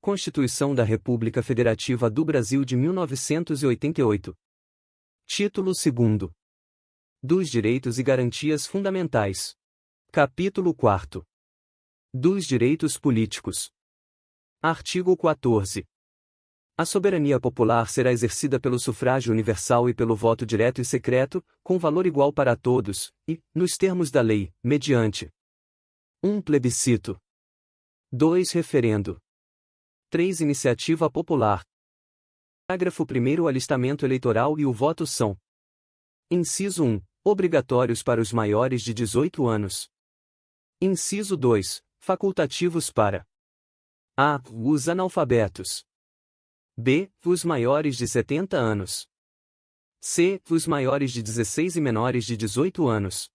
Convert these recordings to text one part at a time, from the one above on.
Constituição da República Federativa do Brasil de 1988. Título 2º. Dos Direitos e Garantias Fundamentais. Capítulo 4. Dos Direitos Políticos. Artigo 14. A soberania popular será exercida pelo sufrágio universal e pelo voto direto e secreto, com valor igual para todos, e, nos termos da lei, mediante 1. Plebiscito. 2. Referendo. 3. Iniciativa popular. Parágrafo 1º. O alistamento eleitoral e o voto são: Inciso 1. Obrigatórios para os maiores de 18 anos. Inciso 2. Facultativos para a. Os analfabetos. b. Os maiores de 70 anos. c. Os maiores de 16 e menores de 18 anos.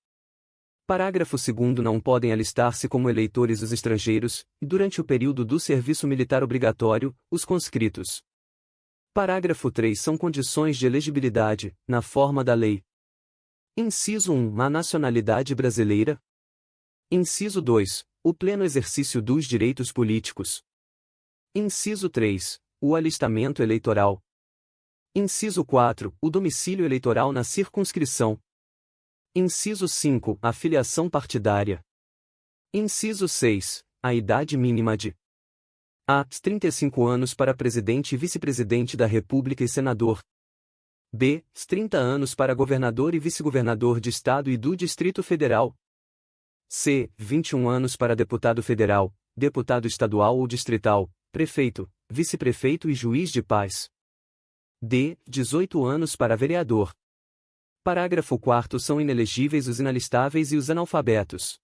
Parágrafo 2º. Não podem alistar-se como eleitores os estrangeiros, e durante o período do serviço militar obrigatório, os conscritos. Parágrafo 3. São condições de elegibilidade, na forma da lei. Inciso 1. A nacionalidade brasileira. Inciso 2. O pleno exercício dos direitos políticos. Inciso 3. O alistamento eleitoral. Inciso 4. O domicílio eleitoral na circunscrição. Inciso 5. A filiação partidária. Inciso 6. A idade mínima de a. 35 anos para presidente e vice-presidente da República e senador. b. 30 anos para governador e vice-governador de Estado e do Distrito Federal. c. 21 anos para deputado federal, deputado estadual ou distrital, prefeito, vice-prefeito e juiz de paz. d. 18 anos para vereador. Parágrafo 4º. São inelegíveis os inalistáveis e os analfabetos.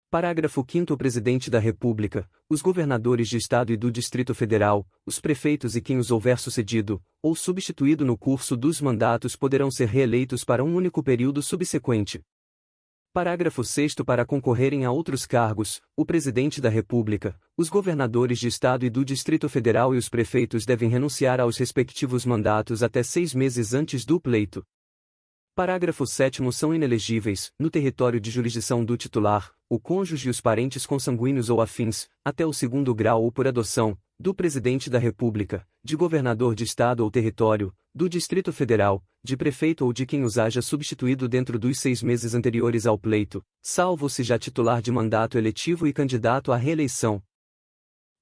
Parágrafo 5º. O Presidente da República, os governadores de Estado e do Distrito Federal, os prefeitos e quem os houver sucedido, ou substituído no curso dos mandatos poderão ser reeleitos para um único período subsequente. Parágrafo 6º. Para concorrerem a outros cargos, o Presidente da República, os governadores de Estado e do Distrito Federal e os prefeitos devem renunciar aos respectivos mandatos até 6 meses antes do pleito. Parágrafo 7º. São inelegíveis, no território de jurisdição do titular, o cônjuge e os parentes consanguíneos ou afins, até o 2º grau ou por adoção, do Presidente da República, de governador de Estado ou território, do Distrito Federal, de prefeito ou de quem os haja substituído dentro dos 6 meses anteriores ao pleito, salvo se já titular de mandato eletivo e candidato à reeleição.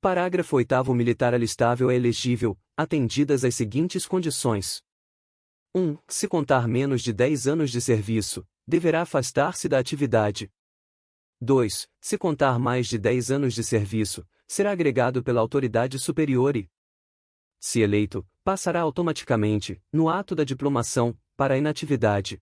Parágrafo 8º. O militar alistável é elegível, atendidas as seguintes condições. 1. Se contar menos de 10 anos de serviço, deverá afastar-se da atividade. 2. Se contar mais de 10 anos de serviço, será agregado pela autoridade superior e, se eleito, passará automaticamente, no ato da diplomação, para a inatividade.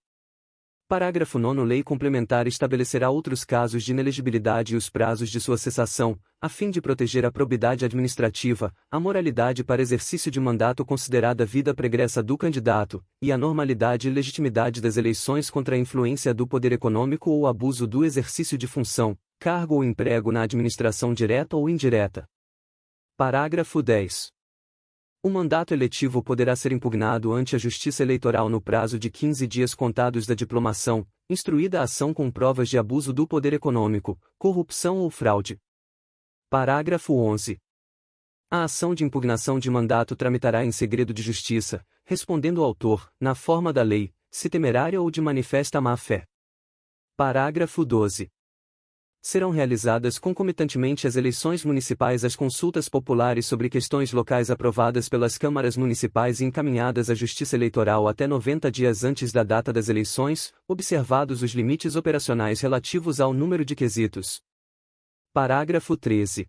Parágrafo 9º. Lei complementar estabelecerá outros casos de inelegibilidade e os prazos de sua cessação, a fim de proteger a probidade administrativa, a moralidade para exercício de mandato considerada vida pregressa do candidato, e a normalidade e legitimidade das eleições contra a influência do poder econômico ou abuso do exercício de função, cargo ou emprego na administração direta ou indireta. Parágrafo 10. O mandato eletivo poderá ser impugnado ante a Justiça Eleitoral no prazo de 15 dias contados da diplomação, instruída a ação com provas de abuso do poder econômico, corrupção ou fraude. Parágrafo 11. A ação de impugnação de mandato tramitará em segredo de justiça, respondendo o autor, na forma da lei, se temerária ou de manifesta má-fé. Parágrafo 12. Serão realizadas concomitantemente às eleições municipais as consultas populares sobre questões locais aprovadas pelas câmaras municipais e encaminhadas à Justiça Eleitoral até 90 dias antes da data das eleições, observados os limites operacionais relativos ao número de quesitos. Parágrafo 13.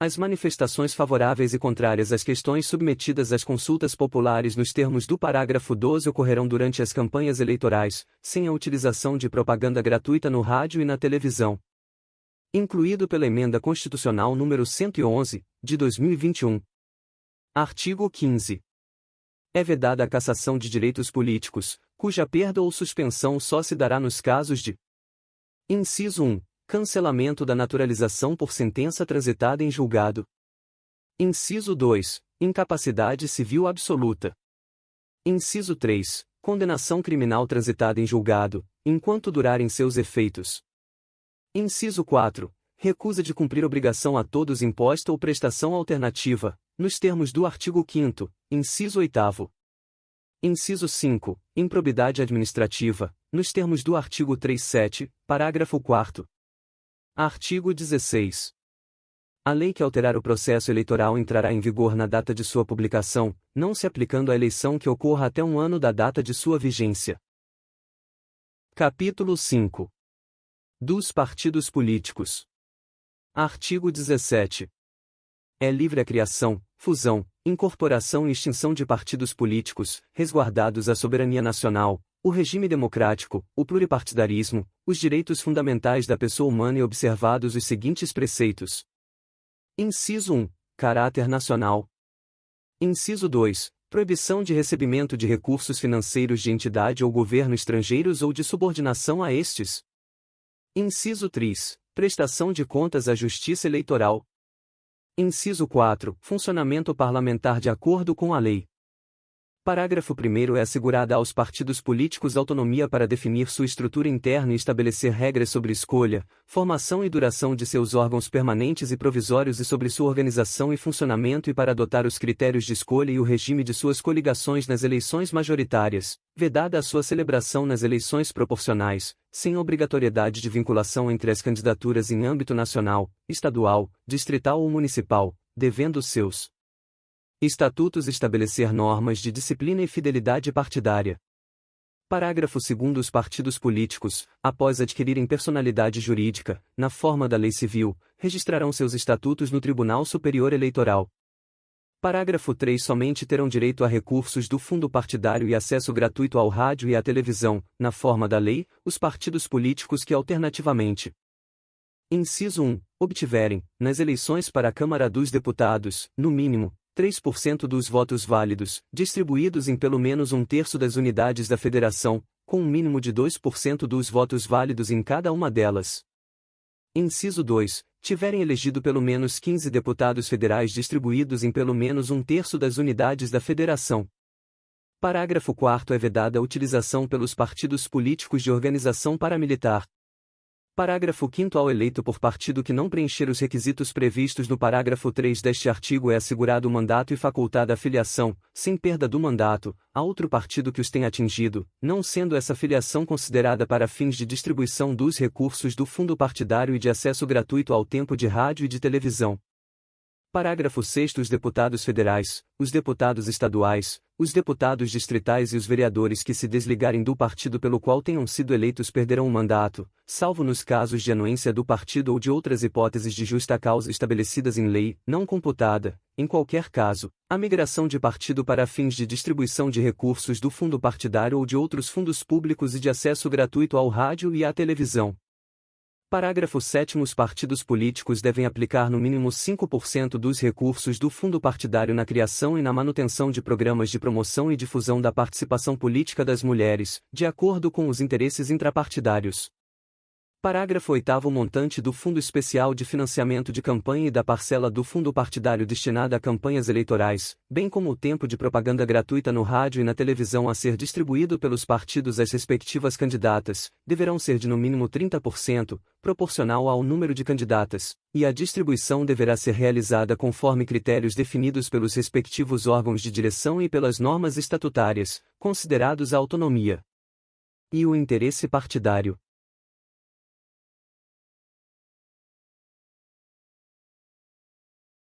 As manifestações favoráveis e contrárias às questões submetidas às consultas populares nos termos do parágrafo 12 ocorrerão durante as campanhas eleitorais, sem a utilização de propaganda gratuita no rádio e na televisão. Incluído pela Emenda Constitucional nº 111, de 2021. Artigo 15. É vedada a cassação de direitos políticos, cuja perda ou suspensão só se dará nos casos de: Inciso 1. Cancelamento da naturalização por sentença transitada em julgado. Inciso 2. Incapacidade civil absoluta. Inciso 3. Condenação criminal transitada em julgado, enquanto durarem seus efeitos. Inciso 4. recusa de cumprir obrigação a todos imposta ou prestação alternativa, nos termos do artigo 5º, inciso 8º. Inciso 5, improbidade administrativa, nos termos do artigo 37, parágrafo 4º. Artigo 16. A lei que alterar o processo eleitoral entrará em vigor na data de sua publicação, não se aplicando à eleição que ocorra até um ano da data de sua vigência. Capítulo 5. Dos partidos políticos. Artigo 17. É livre a criação, fusão, incorporação e extinção de partidos políticos, resguardados a soberania nacional, o regime democrático, o pluripartidarismo, os direitos fundamentais da pessoa humana e observados os seguintes preceitos. Inciso 1. Caráter nacional. Inciso 2. Proibição de recebimento de recursos financeiros de entidade ou governo estrangeiros ou de subordinação a estes. Inciso 3. Prestação de contas à Justiça Eleitoral. Inciso 4. Funcionamento parlamentar de acordo com a lei. Parágrafo 1º. É assegurada aos partidos políticos autonomia para definir sua estrutura interna e estabelecer regras sobre escolha, formação e duração de seus órgãos permanentes e provisórios e sobre sua organização e funcionamento e para adotar os critérios de escolha e o regime de suas coligações nas eleições majoritárias, vedada a sua celebração nas eleições proporcionais, sem obrigatoriedade de vinculação entre as candidaturas em âmbito nacional, estadual, distrital ou municipal, devendo seus estatutos estabelecer normas de disciplina e fidelidade partidária. Parágrafo 2º. Os partidos políticos, após adquirirem personalidade jurídica, na forma da lei civil, registrarão seus estatutos no Tribunal Superior Eleitoral. Parágrafo 3. Somente terão direito a recursos do fundo partidário e acesso gratuito ao rádio e à televisão, na forma da lei, os partidos políticos que alternativamente. Inciso 1. Obtiverem, nas eleições para a Câmara dos Deputados, no mínimo, 3% dos votos válidos, distribuídos em pelo menos um terço das unidades da federação, com um mínimo de 2% dos votos válidos em cada uma delas. Inciso 2. Tiverem elegido pelo menos 15 deputados federais distribuídos em pelo menos um terço das unidades da federação. Parágrafo 4º. É vedada a utilização pelos partidos políticos de organização paramilitar. Parágrafo 5º. Ao eleito por partido que não preencher os requisitos previstos no parágrafo 3 deste artigo é assegurado o mandato e facultada a filiação, sem perda do mandato, a outro partido que os tenha atingido, não sendo essa filiação considerada para fins de distribuição dos recursos do fundo partidário e de acesso gratuito ao tempo de rádio e de televisão. Parágrafo 6º. Os deputados federais, os deputados estaduais, os deputados distritais e os vereadores que se desligarem do partido pelo qual tenham sido eleitos perderão o mandato, salvo nos casos de anuência do partido ou de outras hipóteses de justa causa estabelecidas em lei, não computada, em qualquer caso, a migração de partido para fins de distribuição de recursos do fundo partidário ou de outros fundos públicos e de acesso gratuito ao rádio e à televisão. Parágrafo 7º. Os partidos políticos devem aplicar no mínimo 5% dos recursos do fundo partidário na criação e na manutenção de programas de promoção e difusão da participação política das mulheres, de acordo com os interesses intrapartidários. Parágrafo 8º. O montante do Fundo Especial de Financiamento de Campanha e da parcela do fundo partidário destinada a campanhas eleitorais, bem como o tempo de propaganda gratuita no rádio e na televisão a ser distribuído pelos partidos às respectivas candidatas, deverão ser de no mínimo 30%, proporcional ao número de candidatas, e a distribuição deverá ser realizada conforme critérios definidos pelos respectivos órgãos de direção e pelas normas estatutárias, considerados a autonomia e o interesse partidário.